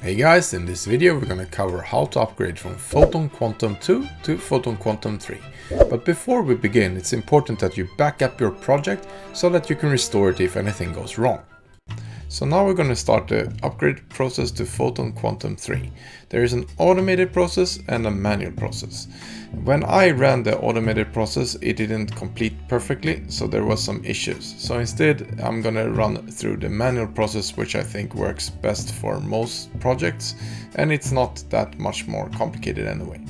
Hey guys, in this video we're gonna cover how to upgrade from Photon Quantum 2 to Photon Quantum 3. But before we begin, it's important that you back up your project so that you can restore it if anything goes wrong. So now we're gonna start the upgrade process to Photon Quantum 3. There is an automated process and a manual process. When I ran the automated process, it didn't complete perfectly, so there was some issues. So instead, I'm gonna run through the manual process, which I think works best for most projects, and it's not that much more complicated anyway.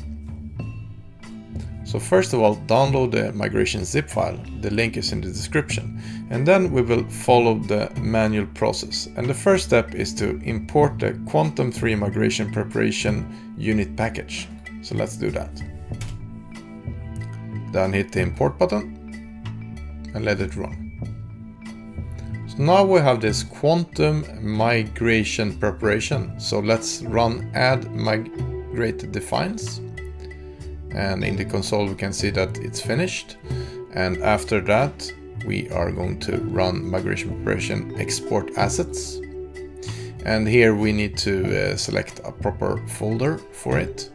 So first of all, download the migration zip file. The link is in the description. And then we will follow the manual process. And the first step is to import the Quantum 3 migration preparation unit package. So let's do that. Then hit the import button and let it run. So now we have this quantum migration preparation. So let's run add migrate defines. And in the console we can see that it's finished. And after that we are going to run migration preparation export assets. And here we need to select a proper folder for it.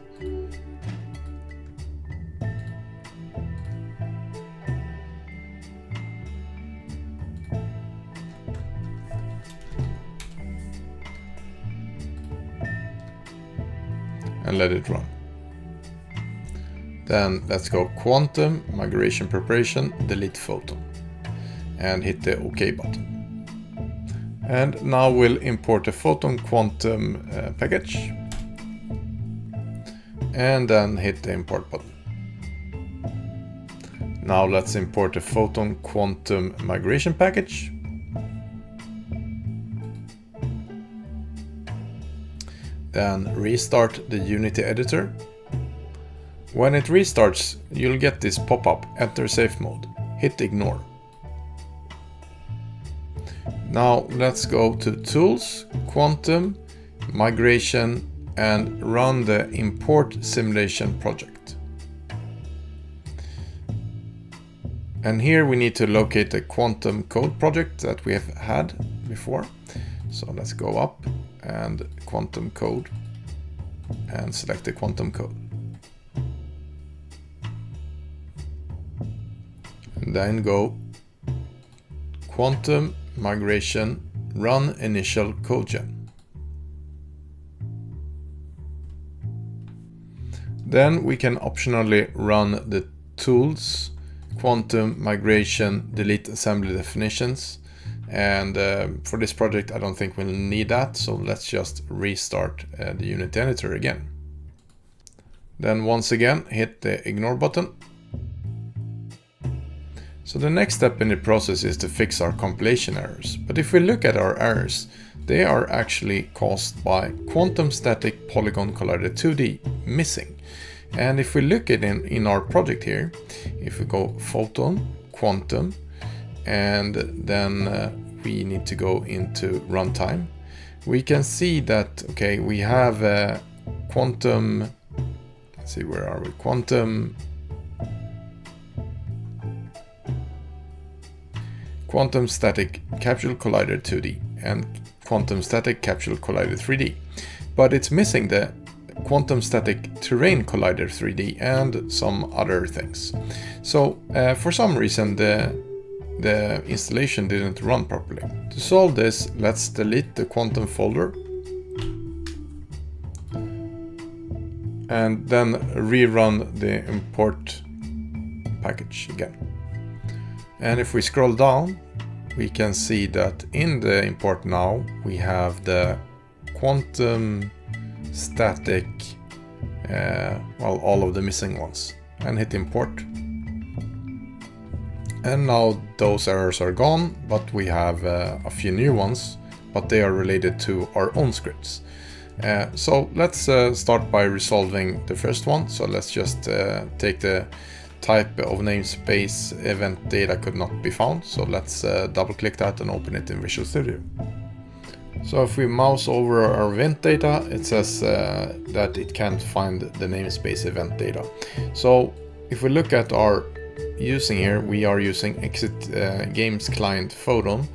And let it run. Then let's go Quantum Migration Preparation, delete Photon, and hit the OK button. And now we'll import the Photon Quantum package, and then hit the import button. Now let's import the Photon Quantum Migration package. Then restart the Unity editor. When it restarts, you'll get this pop-up, enter safe mode. Hit ignore. Now let's go to Tools, Quantum, Migration, and run the import simulation project. And here we need to locate the quantum code project that we have had before. So let's go up and quantum code and select the quantum code. And then go Quantum Migration, run initial codegen. Then we can optionally run the Tools, Quantum Migration, delete assembly definitions. And for this project I don't think we'll need that, so let's just restart the Unity editor again. Then once again hit the ignore button. So the next step in the process is to fix our compilation errors. But if we look at our errors, they are actually caused by quantum static polygon collider 2D missing. And if we look at it in our project here, if we go Photon, Quantum, and then we need to go into runtime, we can see that, okay, we have a quantum, let's see, where are we? Quantum Static Capsule Collider 2D and Quantum Static Capsule Collider 3D. But it's missing the Quantum Static Terrain Collider 3D and some other things. So for some reason the installation didn't run properly. To solve this, let's delete the quantum folder and then rerun the import package again. And if we scroll down, we can see that in the import now, we have the quantum static, well, all of the missing ones, and hit import. And now those errors are gone, but we have a few new ones, but they are related to our own scripts. So let's start by resolving the first one. So let's just take the type of namespace event data could not be found. So let's double click that and open it in Visual Studio. So if we mouse over our event data, it says that it can't find the namespace event data. So if we look at our using here, we are using Exit Games Client Photon,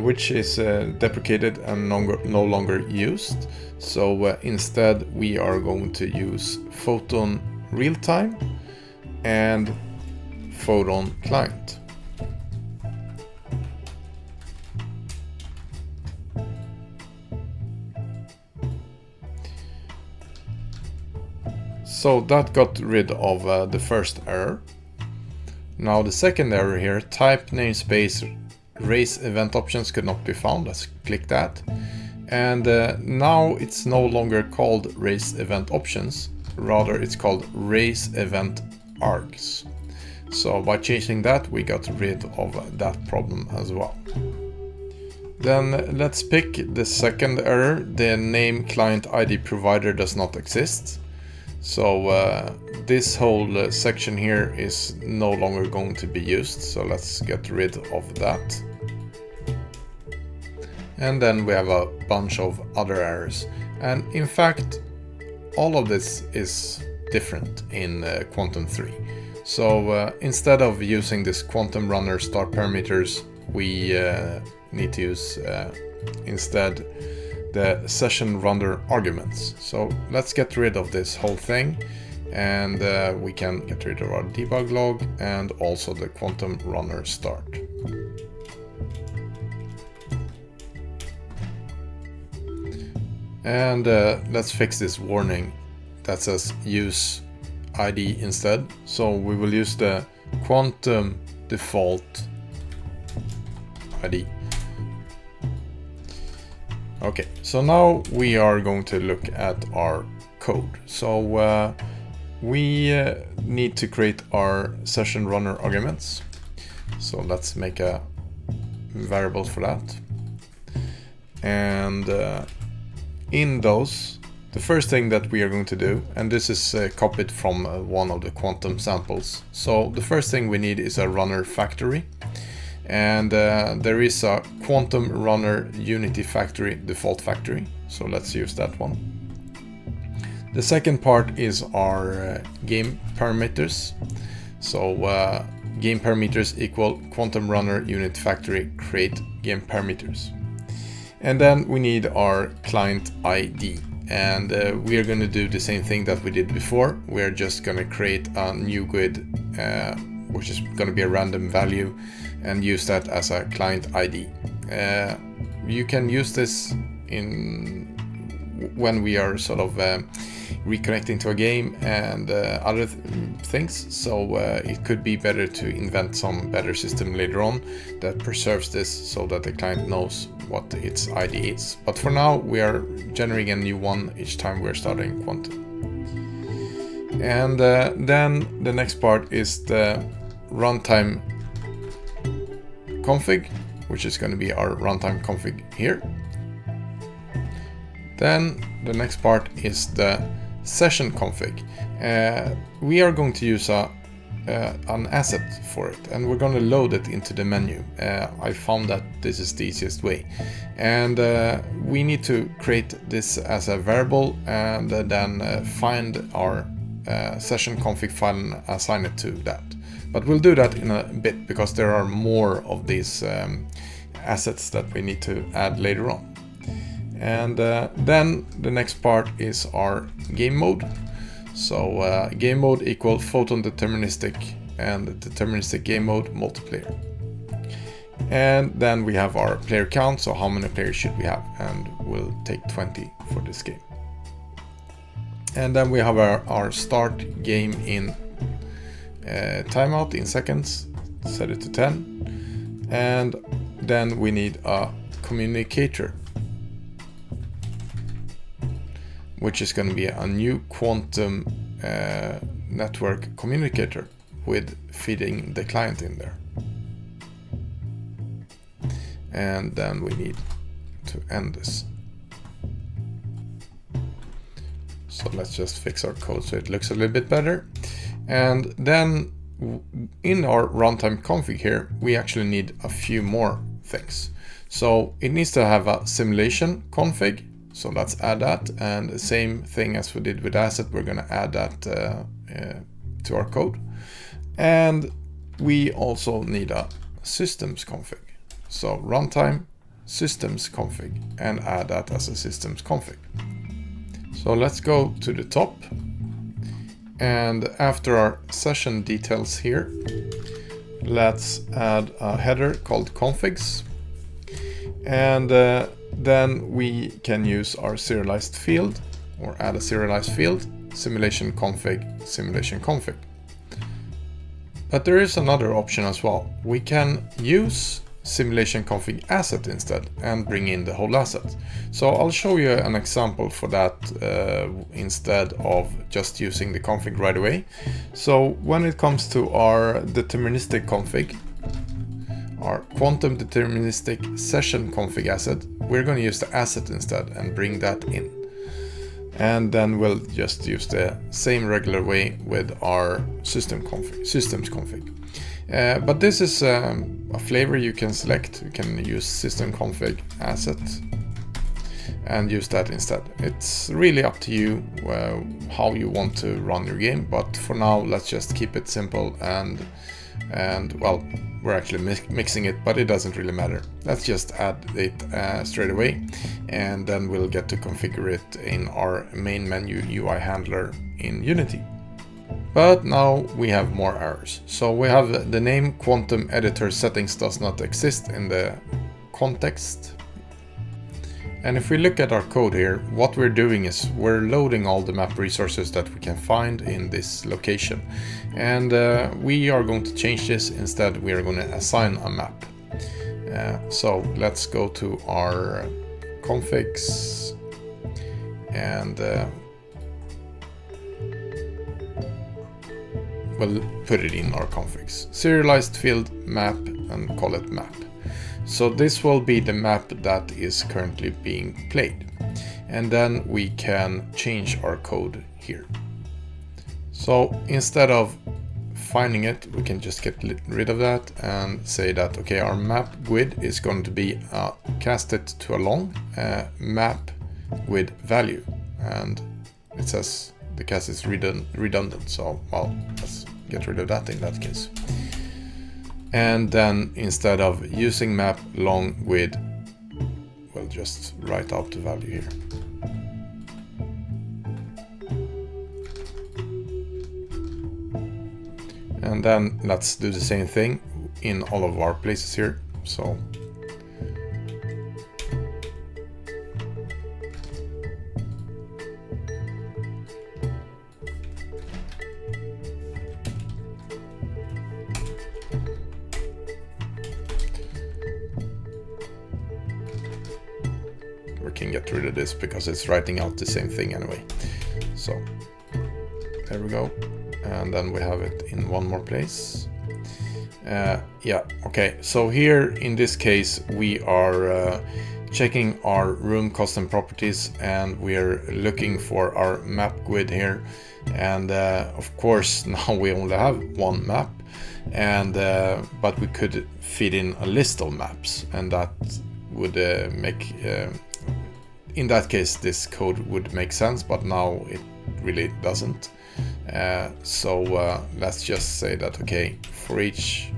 which is deprecated and no longer used. So instead we are going to use Photon Realtime and Photon Client. So that got rid of the first error. Now the second error here, type namespace raise event options could not be found. Let's click that. And now it's no longer called raise event options, rather it's called raise event args. So by changing that, we got rid of that problem as well. Then let's pick the second error, the name client ID provider does not exist. So this whole section here is no longer going to be used, so let's get rid of that. And then we have a bunch of other errors, and in fact all of this is different in Quantum 3. So instead of using this quantum runner start parameters, we need to use instead the session runner arguments. So let's get rid of this whole thing, and we can get rid of our debug log and also the quantum runner start. And let's fix this warning that says use ID instead. So we will use the quantum default ID. Okay, so now we are going to look at our code. So we need to create our session runner arguments. So let's make a variable for that. And in those, the first thing that we are going to do, and this is copied from one of the quantum samples. So the first thing we need is a runner factory. And there is a Quantum Runner Unity factory, default factory. So let's use that one. The second part is our game parameters. So game parameters equal Quantum Runner Unit factory create game parameters. And then we need our client ID. And we are going to do the same thing that we did before. We are just going to create a new GUID, which is going to be a random value, and use that as a client ID. You can use this when we are sort of reconnecting to a game and other things. So it could be better to invent some better system later on that preserves this so that the client knows what its ID is. But for now, we are generating a new one each time we're starting Quantum. And then the next part is the runtime config, which is going to be our runtime config here. Then the next part is the session config. We are going to use an asset for it, and we're going to load it into the menu. I found that this is the easiest way, and we need to create this as a variable and then find our session config file and assign it to that. But we'll do that in a bit because there are more of these assets that we need to add later on. And then the next part is our game mode. So game mode equal Photon deterministic and deterministic game mode multiplayer. And then we have our player count, so how many players should we have, and we'll take 20 for this game. And then we have our start game in timeout in seconds, set it to 10. And then we need a communicator, which is going to be a new quantum network communicator with feeding the client in there. And then we need to end this. So let's just fix our code so it looks a little bit better. And then in our runtime config here, we actually need a few more things. So it needs to have a simulation config. So let's add that, and the same thing as we did with asset, we're going to add that to our code. And we also need a systems config. So runtime systems config and add that as a systems config. So let's go to the top, and after our session details here, let's add a header called configs, and then we can use our serialized field, or add a serialized field, simulation config. But there is another option as well. We can use simulation config asset instead and bring in the whole asset. So I'll show you an example for that instead of just using the config right away. So when it comes to our deterministic config, our quantum deterministic session config asset, we're going to use the asset instead and bring that in. And then we'll just use the same regular way with our systems config. But this is a flavor you can select. You can use system config asset and use that instead. It's really up to you how you want to run your game, but for now let's just keep it simple, and well, we're actually mixing it, but it doesn't really matter. Let's just add it straight away, and then we'll get to configure it in our main menu UI handler in Unity. But now we have more errors. So we have the name quantum editor settings does not exist in the context. And if we look at our code here, what we're doing is we're loading all the map resources that we can find in this location. And we are going to change this. Instead, we are going to assign a map. So let's go to our configs, and we'll put it in our configs. Serialized field map, and call it map. So this will be the map that is currently being played. And then we can change our code here. So instead of finding it, we can just get rid of that and say that, okay, our map GUID is going to be casted to a long map GUID value. And it says the cast is redundant. So, well, let's get rid of that in that case. And then instead of using map long GUID, we'll just write out the value here. And then let's do the same thing in all of our places here. So we can get rid of this because it's writing out the same thing anyway. So there we go. And then we have it in one more place. Yeah, okay. So here in this case, we are checking our room custom properties, and we are looking for our map GUID here. And of course, now we only have one map, and but we could feed in a list of maps, and that would make in that case this code would make sense, but now it really doesn't. So let's just say that, okay, for each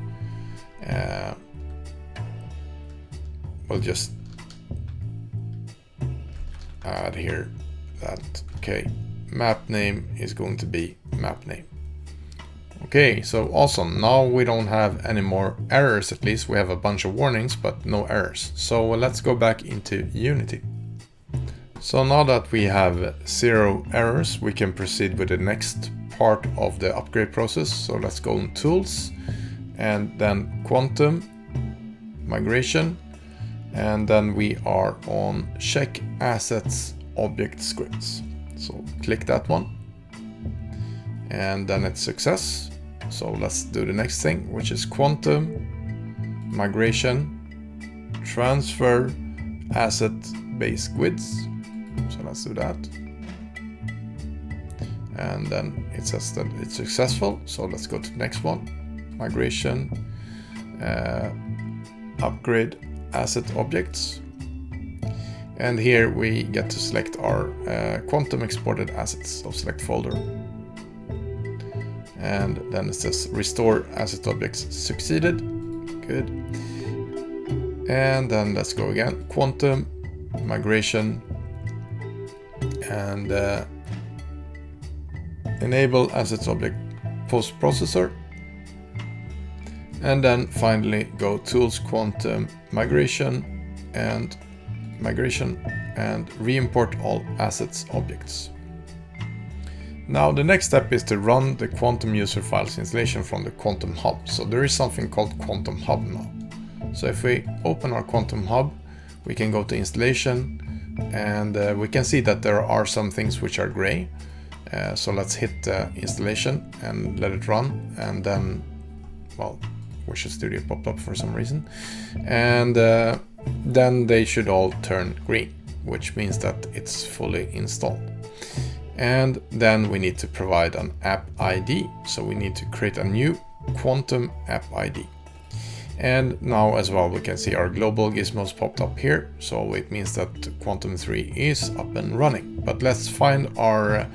we'll just add here that, okay, map name is going to be map name. Okay, so awesome. Now we don't have any more errors. At least we have a bunch of warnings, but no errors. So let's go back into Unity. So now that we have 0 errors, we can proceed with the next part of the upgrade process. So let's go on Tools, and then Quantum, Migration, and then we are on Check Assets Object Scripts. So click that one, and then it's success. So let's do the next thing, which is Quantum, Migration, Transfer Asset Base GUIDs. So let's do that. And then it says that it's successful. So let's go to the next one. Migration, upgrade asset objects. And here we get to select our quantum exported assets. So select folder. And then it says restore asset objects succeeded. Good. And then let's go again, quantum, migration, and enable assets object post processor. And then finally go tools, quantum, migration, and re-import all assets objects. Now the next step is to run the Quantum user files installation from the Quantum Hub. So there is something called Quantum Hub now. So if we open our Quantum Hub, we can go to installation, and we can see that there are some things which are gray. So let's hit installation and let it run, and then, well, Visual Studio popped up for some reason, and then they should all turn green, which means that it's fully installed. And then we need to provide an app ID, so we need to create a new Quantum app ID. And now as well we can see our global gizmos popped up here, so it means that Quantum 3 is up and running. But let's find our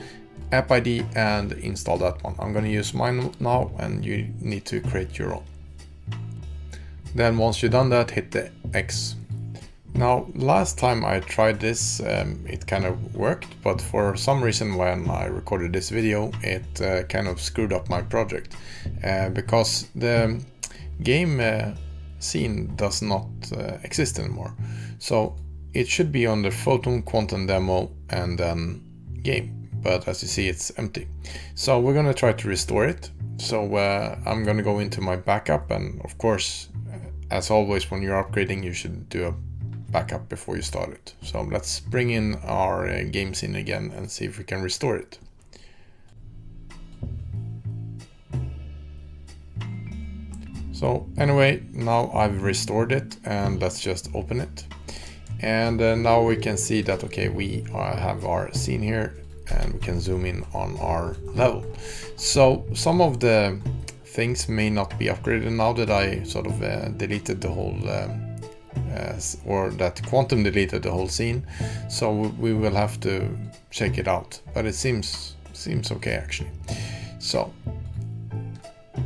app ID and install that one. I'm going to use mine now, and you need to create your own. Then once you've done that, hit the X. Now, last time I tried this, it kind of worked, but for some reason when I recorded this video, it kind of screwed up my project, because the game scene does not exist anymore. So it should be on the Photon Quantum demo and then game, but as you see, it's empty. So we're going to try to restore it. So I'm going to go into my backup, and of course, as always, when you're upgrading, you should do a backup before you start it. So let's bring in our game scene again and see if we can restore it. So anyway, now I've restored it, and let's just open it. And now we can see that, okay, we have our scene here, and we can zoom in on our level. So some of the things may not be upgraded now that I sort of deleted the whole or that Quantum deleted the whole scene, so we will have to check it out, but it seems okay actually. So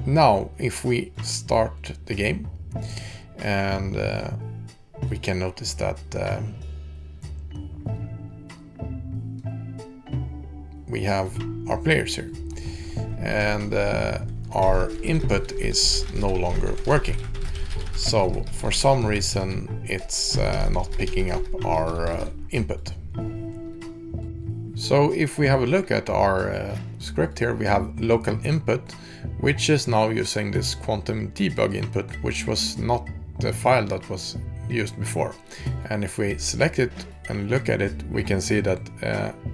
now if we start the game, and we can notice that we have our players here, and our input is no longer working. So for some reason it's not picking up our input. So if we have a look at our script here, we have local input, which is now using this quantum debug input, which was not the file that was used before. And if we select it and look at it, we can see that,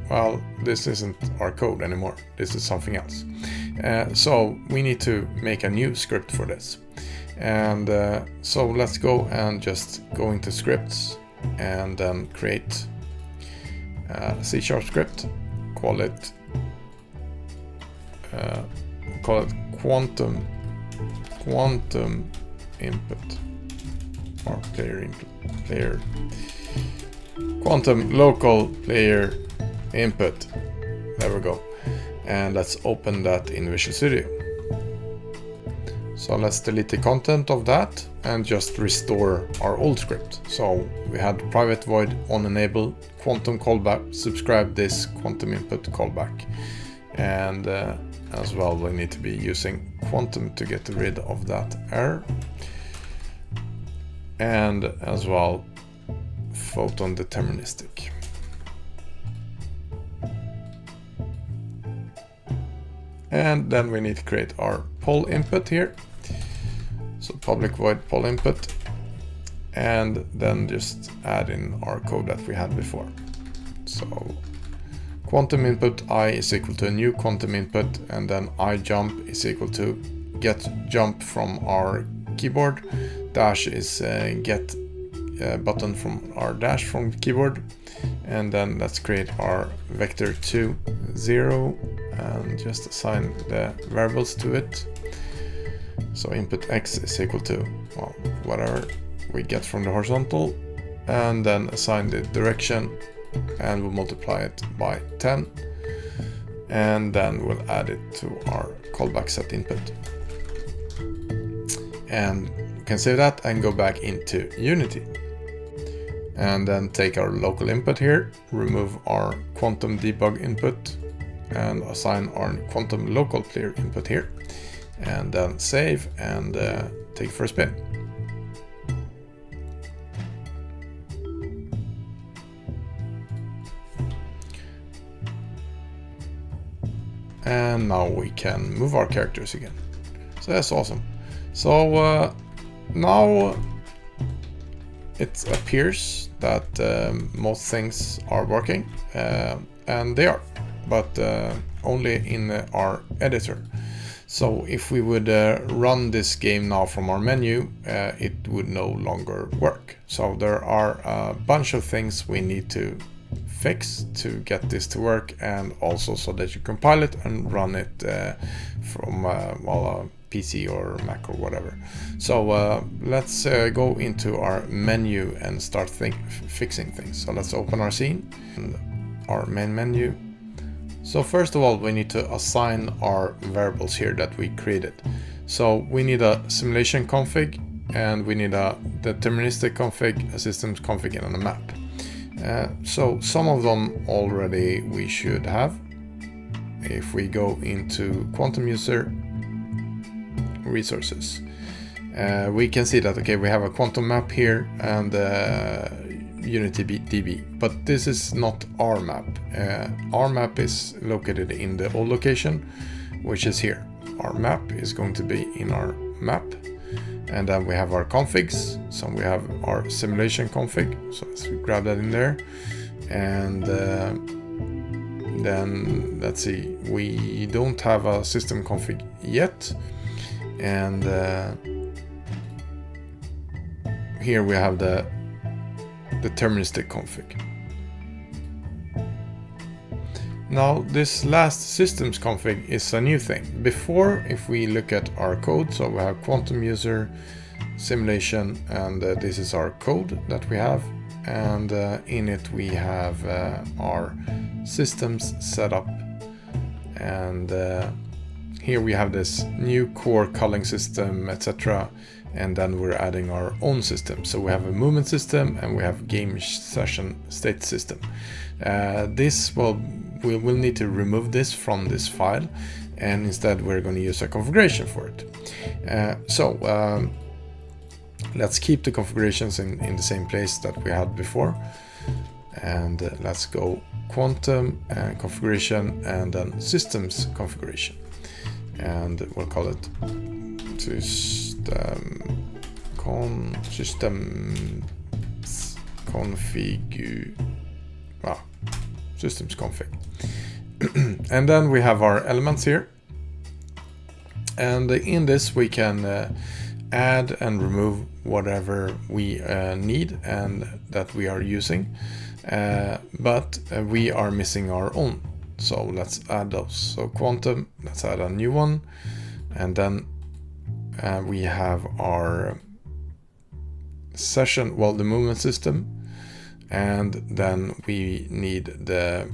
well, this isn't our code anymore. This is something else. So we need to make a new script for this. And so let's go and just go into scripts and then create a C# script, call it quantum input, or player quantum local player input. There we go. And let's open that in Visual Studio. So let's delete the content of that and just restore our old script. So we had private void on enable quantum callback, subscribe this quantum input callback. And as well, we need to be using quantum to get rid of that error. And as well, photon deterministic. And then we need to create our poll input here. So public void poll input, and then just add in our code that we had before. So quantum input I is equal to a new quantum input, and then I jump is equal to get jump from our keyboard. Dash is get button from our dash from keyboard. And then let's create our vector 2, 0, and just assign the variables to it. So input x is equal to, well, whatever we get from the horizontal, and then assign the direction, and we'll multiply it by 10, and then we'll add it to our callback set input. And can save that and go back into Unity. And then take our local input here, remove our quantum debug input, and assign our quantum local clear input here. And then save and take for a spin. And now we can move our characters again. So that's awesome. So now it appears that most things are working, and they are, but only in our editor. So if we would run this game now from our menu, it would no longer work. So there are a bunch of things we need to fix to get this to work, and also so that you compile it and run it from a PC or Mac or whatever. So let's go into our menu and start fixing things. So let's open our scene and our main menu. So first of all, we need to assign our variables here that we created. So we need a simulation config, and we need a deterministic config, a systems config, and a map. So some of them already we should have. If we go into Quantum User Resources, we can see that, okay, we have a quantum map here and Unity DB, but this is not our map. Our map is located in the old location, which is here. Our map is going to be in our map. And then we have our configs. So we have our simulation config. So let's grab that in there. And then let's see, we don't have a system config yet. And here we have the deterministic config. Now this last systems config is a new thing. Before, if we look at our code, so we have quantum user simulation, and this is our code that we have, and in it we have our systems setup, and here we have this new core culling system, etc. And then we're adding our own system. So we have a movement system and we have game session state system. We will need to remove this from this file, and instead we're going to use a configuration for it. Let's keep the configurations in the same place that we had before. And let's go quantum and configuration, and then systems configuration. And we'll call it systems config. And then we have our elements here, and in this we can add and remove whatever we need and that we are using, but we are missing our own. So let's add those. So quantum, let's add a new one, and then we have our session, the movement system, and then we need the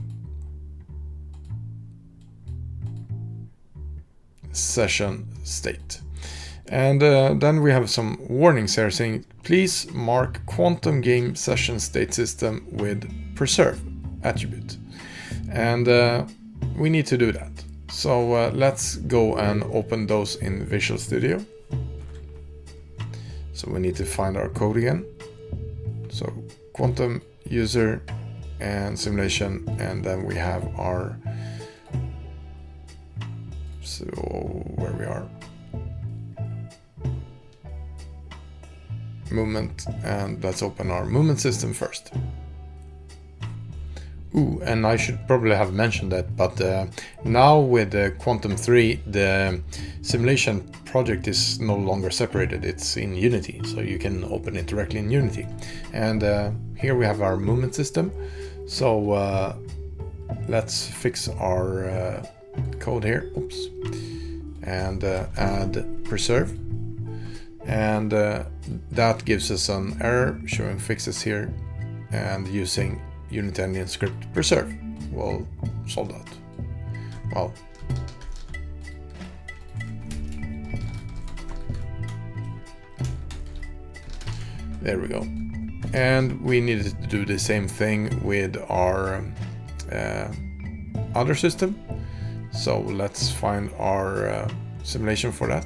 session state. And then we have some warnings here saying, please mark quantum game session state system with preserve attribute. And we need to do that. So let's go and open those in Visual Studio. So we need to find our code again. So quantum user and simulation, and then we have our, so where we are, movement, and let's open our movement system first. And I should probably have mentioned that, but now with the Quantum 3, the simulation project is no longer separated, it's in Unity, so you can open it directly in Unity. And here we have our movement system, so let's fix our code here, and add preserve, and that gives us an error showing fixes here, and using Unity Engine script preserve will solve that. Well, There we go. And we needed to do the same thing with our other system. So let's find our simulation for that.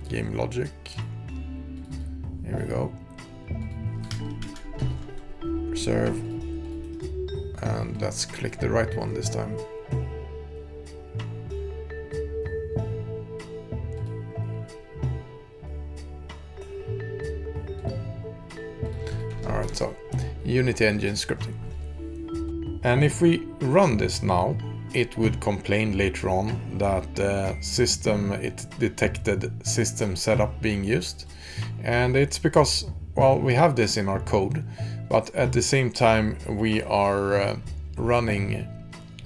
Game logic. Here we go. Preserve. And let's click the right one this time. Alright, so Unity engine scripting. And if we run this now, it would complain later on that it detected system setup being used. And it's because, well, we have this in our code, but at the same time we are running,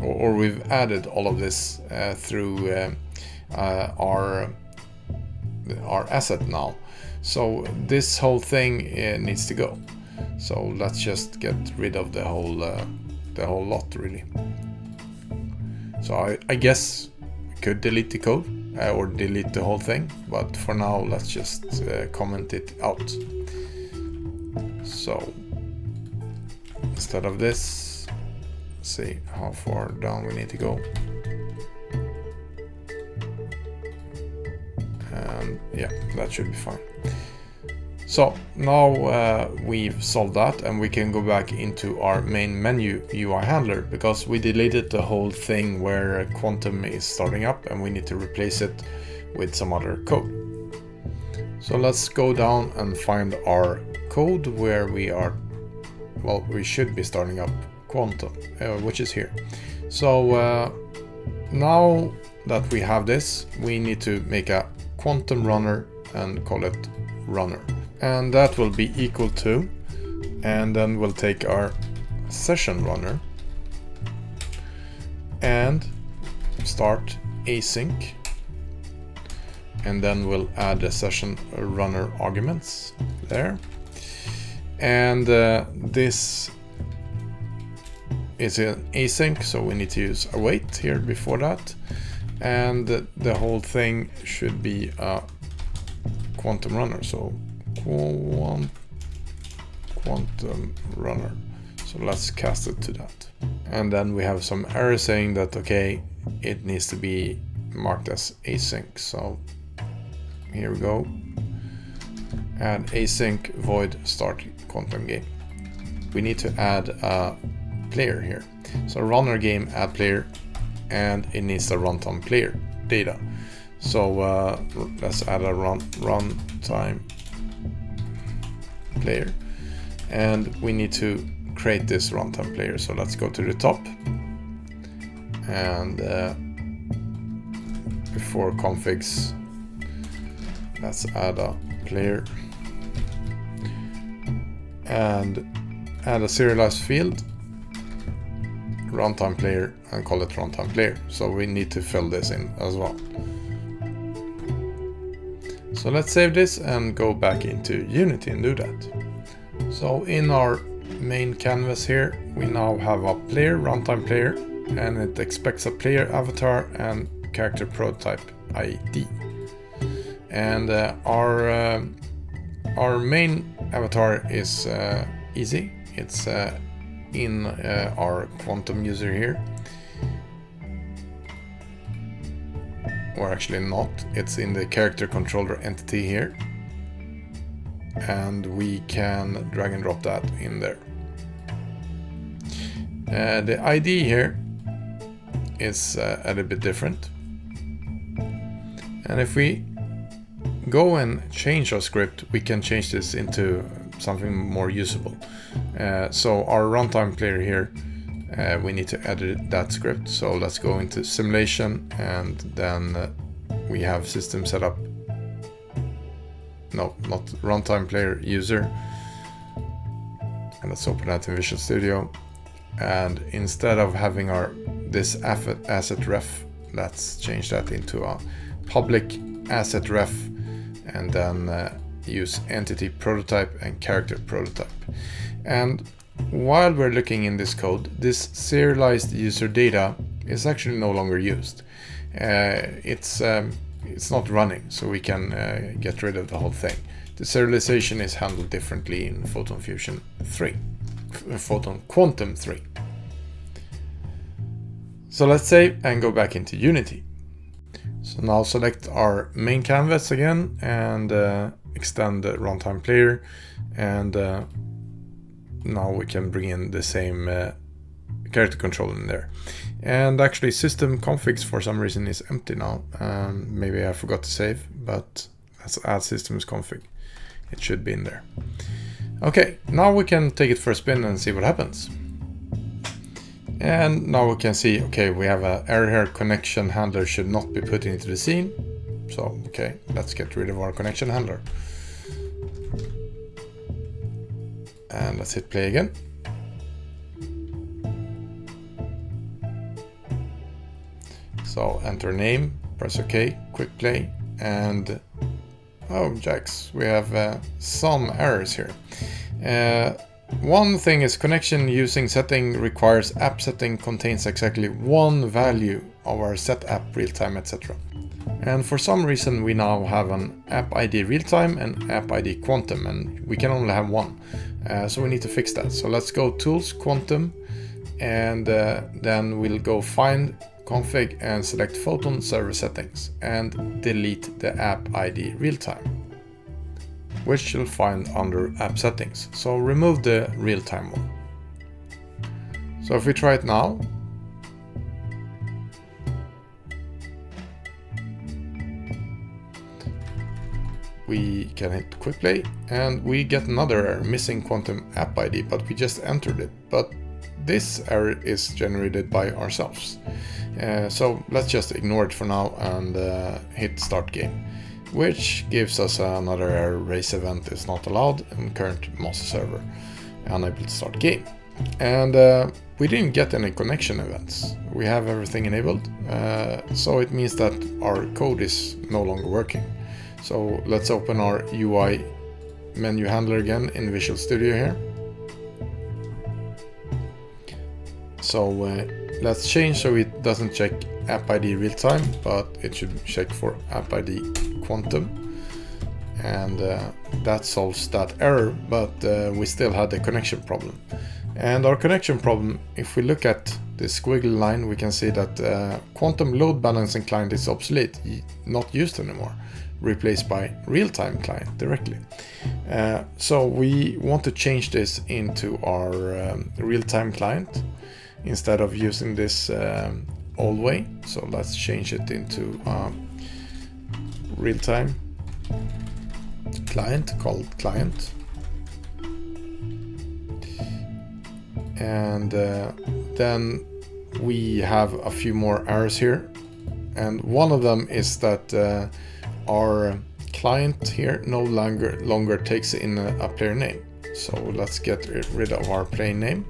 or we've added all of this through our asset now. So this whole thing needs to go. So let's just get rid of the whole lot, really. So I guess we could delete the code or delete the whole thing, but for now let's just comment it out. So instead of this, let's see how far down we need to go. And yeah, that should be fine. So now we've solved that, and we can go back into our main menu UI handler, because we deleted the whole thing where Quantum is starting up, and we need to replace it with some other code. So let's go down and find our code where we are, well, we should be starting up Quantum, which is here. So now that we have this, we need to make a Quantum runner and call it runner. And that will be equal to, and then we'll take our session runner and start async, and then we'll add the session runner arguments there. And this is an async, so we need to use await here before that, and the whole thing should be a Quantum runner. So Quantum runner. So let's cast it to that. And then we have some error saying that, okay, it needs to be marked as async. So here we go. Add async void start Quantum game. We need to add a player here. So runner game add player, and it needs the runtime player data. So let's add a runtime player, and we need to create this runtime player. So let's go to the top, and before configs, let's add a player and add a serialized field, runtime player, and call it runtime player. So we need to fill this in as well. So let's save this and go back into Unity and do that. So in our main canvas here, we now have a player, runtime player, and it expects a player avatar and character prototype ID. And our main avatar is easy. It's in our Quantum user here. Or actually not, it's in the character controller entity here. And we can drag and drop that in there. The ID here is a little bit different. And if we go and change our script, we can change this into something more usable. So our runtime player here, we need to edit that script. So let's go into simulation, and then we have system setup. No, not runtime player user. And let's open that in Visual Studio. And instead of having this asset ref, let's change that into a public asset ref, and then use entity prototype and character prototype. And while we're looking in this code, this serialized user data is actually no longer used. It's not running, so we can get rid of the whole thing. The serialization is handled differently in Photon Fusion 3, Photon Quantum 3. So let's save and go back into Unity. So now select our main canvas again and extend the runtime player, and now we can bring in the same character controller in there. And actually system configs for some reason is empty now. Maybe I forgot to save, but let's add systems config. It should be in there. Okay, now we can take it for a spin and see what happens. And now we can see, okay, we have an error here, connection handler should not be put into the scene. So, okay, let's get rid of our connection handler. And let's hit play again. So enter name, press OK, quick play, and oh jacks, we have some errors here. One thing is connection using setting requires app setting contains exactly one value of our set app real-time, etc. And for some reason we now have an app ID real-time and app ID quantum, and we can only have one. So we need to fix that. So let's go tools, quantum, and then we'll go find config and select Photon server settings and delete the app ID real-time, which you'll find under app settings. So remove the real-time one. So if we try it now, we can hit quick play and we get another error, missing quantum app ID, but we just entered it. But this error is generated by ourselves. So let's just ignore it for now and hit start game, which gives us another error, race event is not allowed in current master server, unable to start game. And we didn't get any connection events. We have everything enabled, so it means that our code is no longer working. So let's open our UI menu handler again in Visual Studio here. So let's change so it doesn't check app ID real time, but it should check for app ID quantum, and that solves that error. But we still had a connection problem, and our connection problem, if we look at the squiggly line, we can see that quantum load balancing client is obsolete, not used anymore, replaced by real-time client directly. So we want to change this into our real-time client instead of using this old way. So let's change it into real-time client called client. And then we have a few more errors here. And one of them is that our client here no longer takes in a player name. So let's get rid of our player name.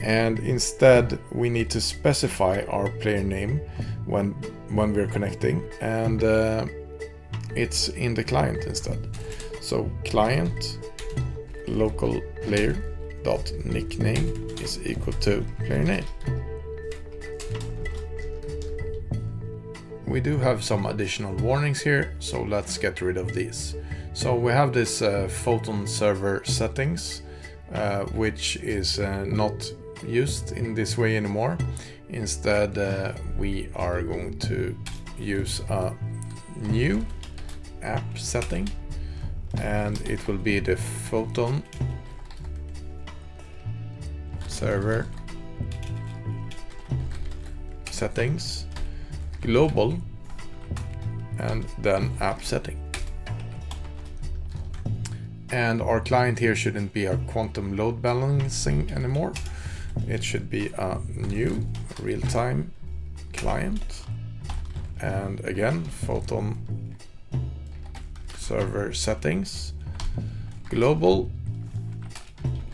And instead we need to specify our player name when we're connecting, and it's in the client instead. So client local player dot nickname is equal to player name. We do have some additional warnings here, so let's get rid of these. So we have this Photon server settings, which is not used in this way anymore. Instead, we are going to use a new app setting, and it will be the Photon server settings global and then app setting. And our client here shouldn't be a quantum load balancing anymore. It should be a new real-time client, and again Photon server settings global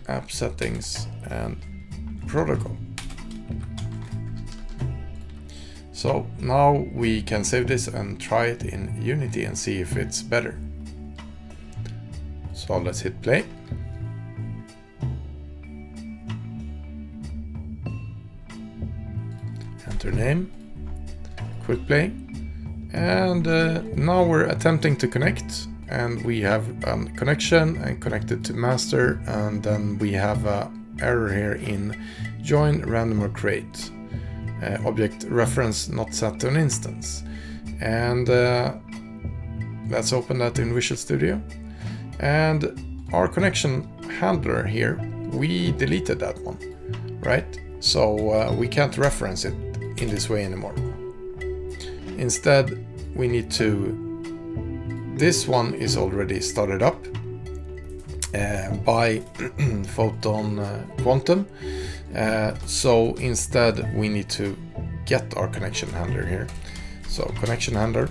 app settings and protocol. So now we can save this and try it in Unity and see if it's better. So let's hit play. And enter name, quick play, and now we're attempting to connect, and we have a connection and connected to master, and then we have a error here in join random or create object reference not set to an instance. And let's open that in Visual Studio, and our connection handler here, we deleted that one, right? So we can't reference it in this way anymore. Instead, we need to, this one is already started up by Photon Quantum. So instead we need to get our connection handler here. So connection handler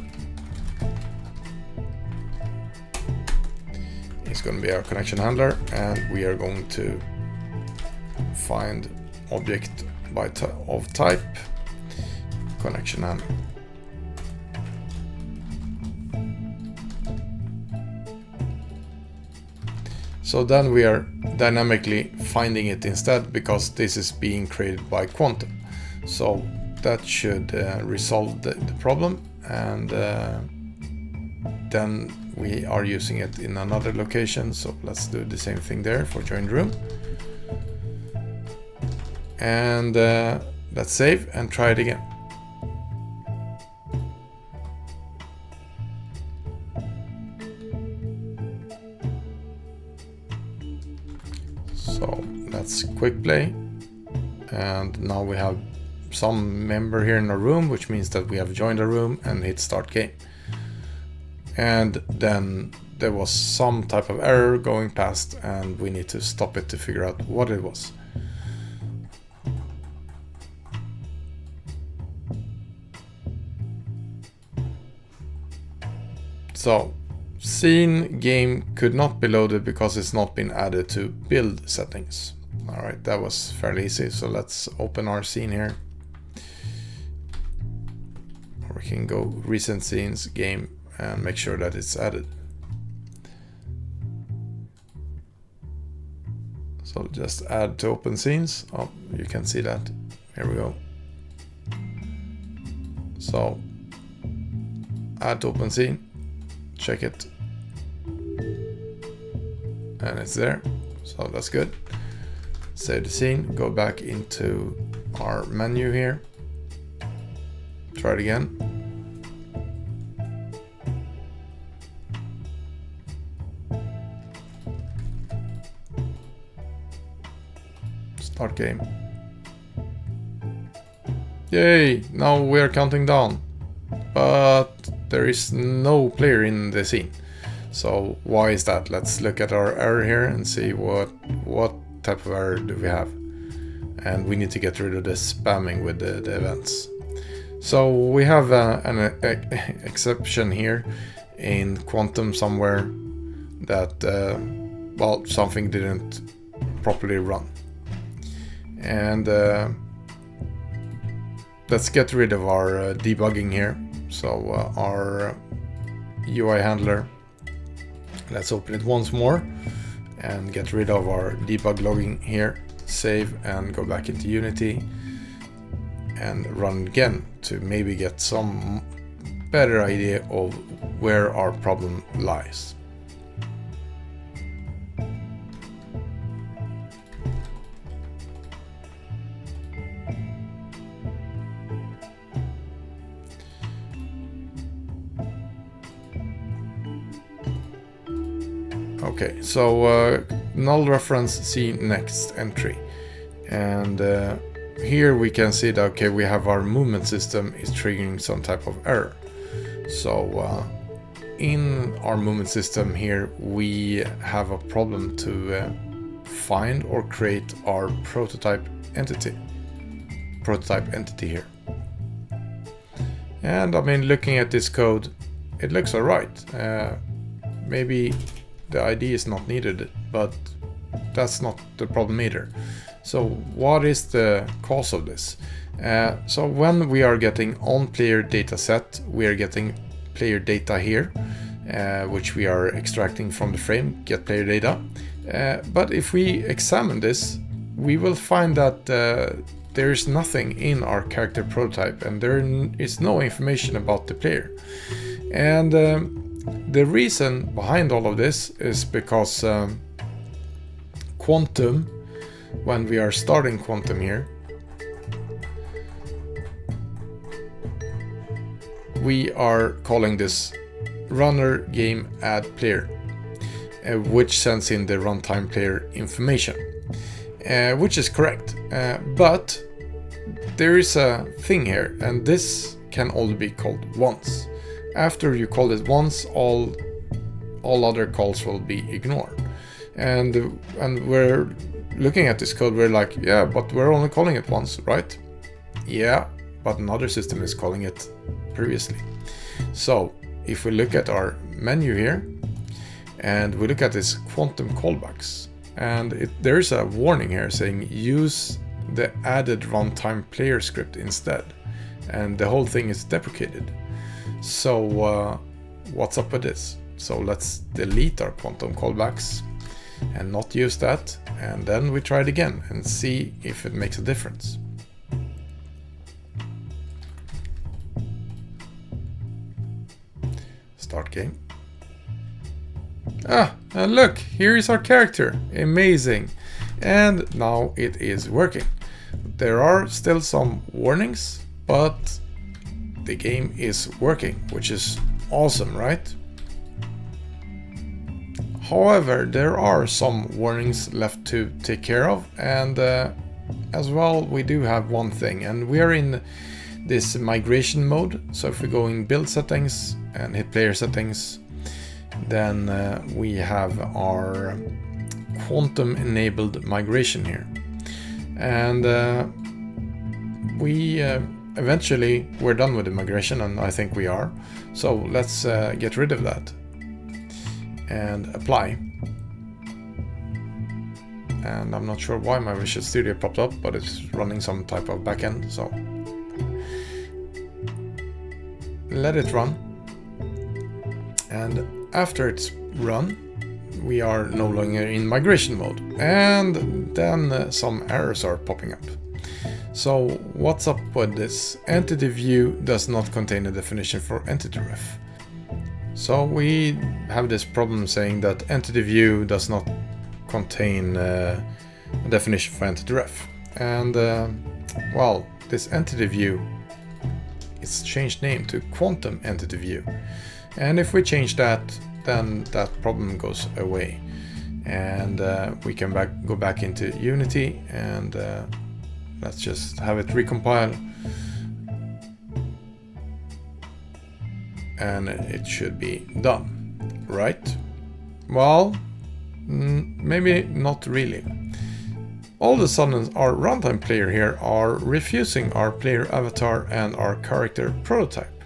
is going to be our connection handler, and we are going to find object by of type connection handler. So then we are dynamically finding it instead, because this is being created by Quantum. So that should resolve the problem, and then we are using it in another location. So let's do the same thing there for joined room. And let's save and try it again. So let's quick play, and now we have some member here in our room, which means that we have joined a room, and hit start game. And then there was some type of error going past, and we need to stop it to figure out what it was. So scene game could not be loaded because it's not been added to build settings. All right, that was fairly easy. So let's open our scene here. Or we can go recent scenes, game, and make sure that it's added. So just add to open scenes. Oh, you can see that. Here we go. So add to open scene, check it, and it's there. So that's good. Save the scene, go back into our menu here, try it again. Start game. Yay! Now we are counting down, but there is no player in the scene. So why is that? Let's look at our error here and see what type of error do we have. And we need to get rid of the spamming with the events. So we have an exception here in Quantum somewhere that well, something didn't properly run. And let's get rid of our debugging here. So our UI handler, let's open it once more and get rid of our debug logging here, save and go back into Unity and run again to maybe get some better idea of where our problem lies. Okay, so null reference see next entry, and here we can see that okay, we have our movement system is triggering some type of error. So in our movement system here we have a problem to find or create our prototype entity here. And I mean, looking at this code, it looks alright. Maybe the ID is not needed, but that's not the problem either. So what is the cause of this? So when we are getting on player data set, we are getting player data here, which we are extracting from the frame, get player data. But if we examine this, we will find that there is nothing in our character prototype, and there is no information about the player. And the reason behind all of this is because Quantum, when we are starting Quantum here, we are calling this runner game add player, which sends in the runtime player information, which is correct. But there is a thing here, and this can only be called once. After you call it once, all other calls will be ignored. And we're looking at this code, we're like, yeah, but we're only calling it once, right? Yeah, but another system is calling it previously. So if we look at our menu here and we look at this quantum callbacks, and there's a warning here saying use the added runtime player script instead, and the whole thing is deprecated. So what's up with this? So let's delete our quantum callbacks and not use that, and then we try it again and see if it makes a difference. Start game. And look, here is our character. Amazing. And now it is working. There are still some warnings, but the game is working, which is awesome, right? However, there are some warnings left to take care of, and as well we do have one thing, and we are in this migration mode. So if we go in build settings and hit player settings, then we have our quantum enabled migration here, and we eventually we're done with the migration, and I think we are. So let's get rid of that and apply. And I'm not sure why my Visual Studio popped up, but it's running some type of backend, so let it run. And after it's run, we are no longer in migration mode, and then some errors are popping up. So what's up with this? Entity view does not contain a definition for entity ref. So we have this problem saying that entity view does not contain a definition for entity ref. And well, this entity view, it's changed name to quantum entity view. And if we change that, then that problem goes away. And we can go back into Unity, and let's just have it recompile. And it should be done, right? Well, maybe not really. All of a sudden our runtime player here are refusing our player avatar and our character prototype.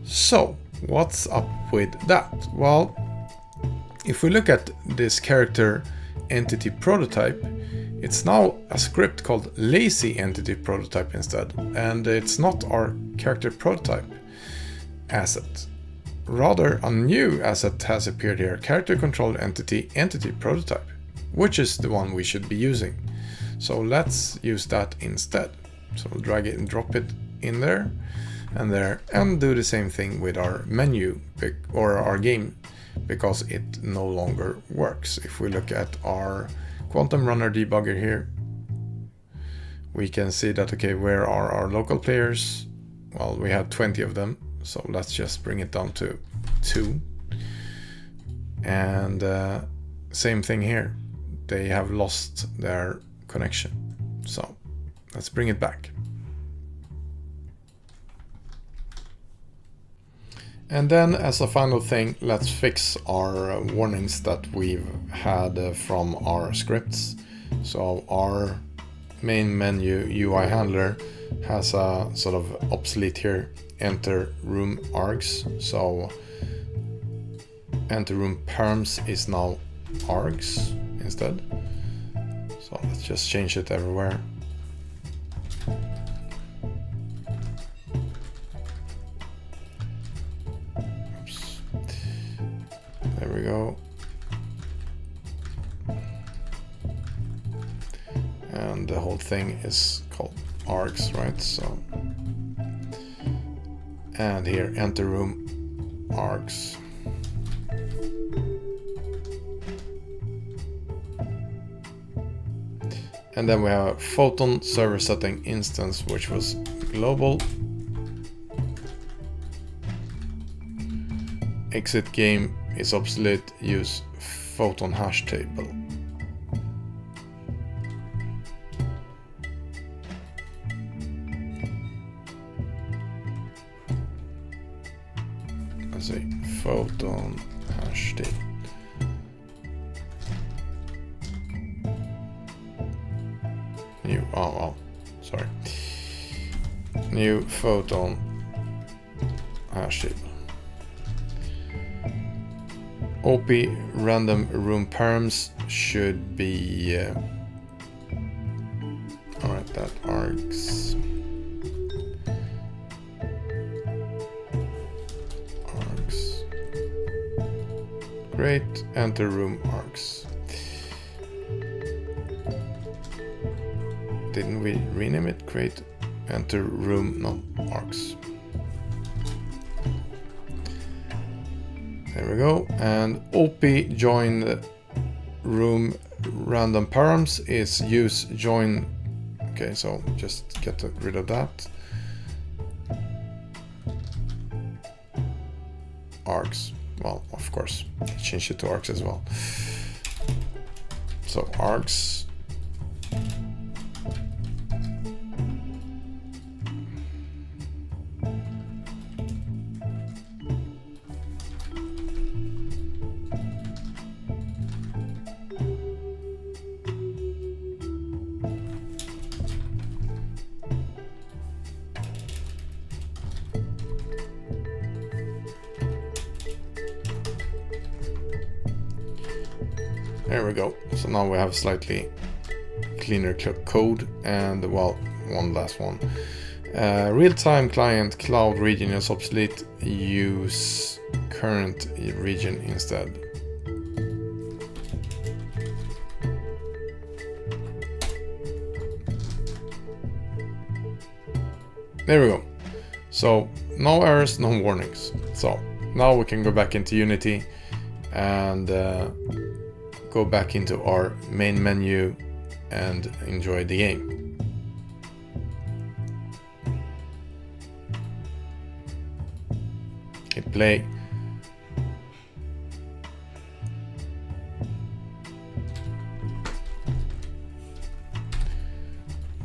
So what's up with that? Well, if we look at this character entity prototype, it's now a script called lazy entity prototype instead, and it's not our character prototype asset. Rather, a new asset has appeared here, character controlled entity prototype, which is the one we should be using. So let's use that instead. So we'll drag it and drop it in there, and do the same thing with our menu or our game, because it no longer works. If we look at our Quantum Runner debugger here, we can see that, okay, where are our local players? Well, we have 20 of them. So let's just bring it down to 2. And same thing here. They have lost their connection. So let's bring it back. And then as a final thing, let's fix our warnings that we've had from our scripts. So our main menu UI handler has a sort of obsolete here, enter room args. So enter room perms is now args instead. So let's just change it everywhere. Oops. There we go. And the whole thing is called args, right? So, and here enter room args. And then we have a Photon server setting instance, which was global. Exit game is obsolete, use Photon hash table. Let's say Photon hash table. New, sorry. New Photon hash table. OP random room params should be alright, that args. Great, enter room args. Didn't we rename it? Create enter room, no, args. There we go. And OP join room random params is use join. Okay, so just get rid of that. Args. Well, of course, change it to args as well. So args. There we go. So now we have slightly cleaner code, and well, one last one. Real-time client cloud region is obsolete. Use current region instead. There we go. So no errors, no warnings. So now we can go back into Unity and go back into our main menu and enjoy the game. Hit play.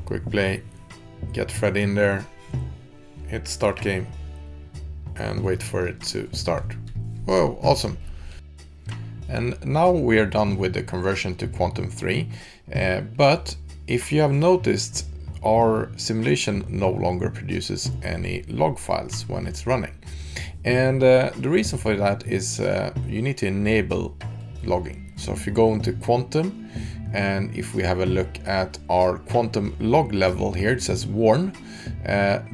Quick play. Get Fred in there. Hit start game and wait for it to start. Whoa, awesome. And now we are done with the conversion to Quantum 3, but if you have noticed, our simulation no longer produces any log files when it's running. And the reason for that is you need to enable logging. So if you go into Quantum, and if we have a look at our Quantum log level here, it says warn,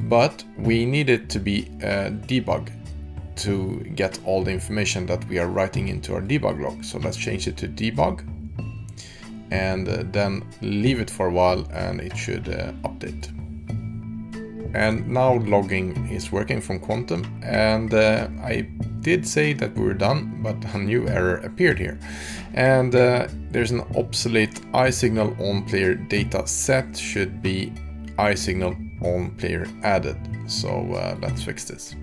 but we need it to be debug to get all the information that we are writing into our debug log. So let's change it to debug and then leave it for a while and it should update. And now logging is working from Quantum, and I did say that we were done, but a new error appeared here. And there's an obsolete iSignal on player data set, should be iSignal on player added. So let's fix this.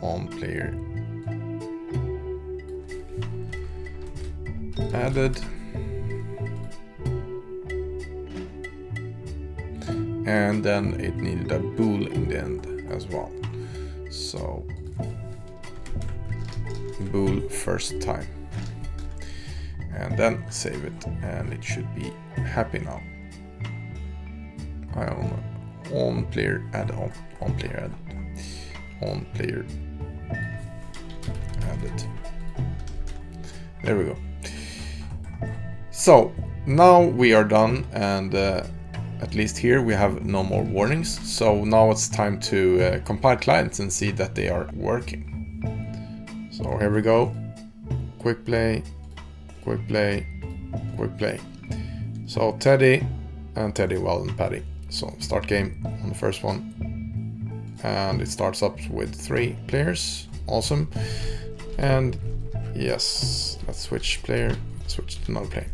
On player added, and then it needed a bool in the end as well, so bool first time, and then save it, and it should be happy now. On player add, on player add, on player added. There we go. So now we are done, and at least here we have no more warnings. So now it's time to compile clients and see that they are working. So here we go. Quick play, quick play, quick play. So Teddy and Teddy, well, and Paddy. So start game on the first one. And it starts up with 3 players. Awesome. And yes, let's switch player, switch to another player.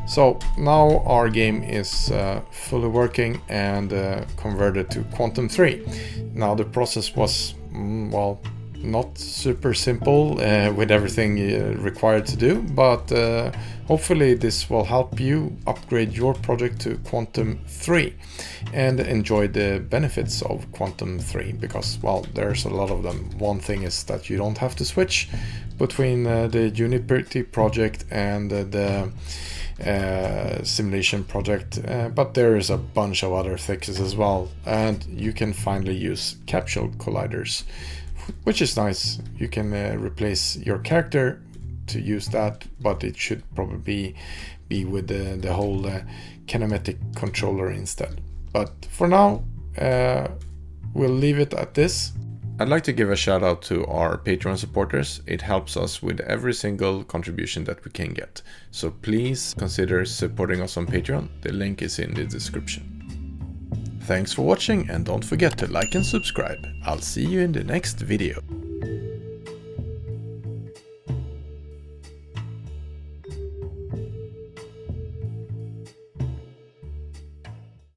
So now our game is fully working and converted to Quantum 3. Now the process was, well, not super simple with everything required to do, but hopefully this will help you upgrade your project to Quantum 3 and enjoy the benefits of Quantum 3, because, well, there's a lot of them. One thing is that you don't have to switch between the Unity project and the simulation project, but there is a bunch of other fixes as well, and you can finally use capsule colliders, which is nice. You can replace your character to use that, but it should probably be with the whole kinematic controller instead. But for now, we'll leave it at this. I'd like to give a shout out to our Patreon supporters. It helps us with every single contribution that we can get. So please consider supporting us on Patreon. The link is in the description. Thanks for watching, and don't forget to like and subscribe. I'll see you in the next video.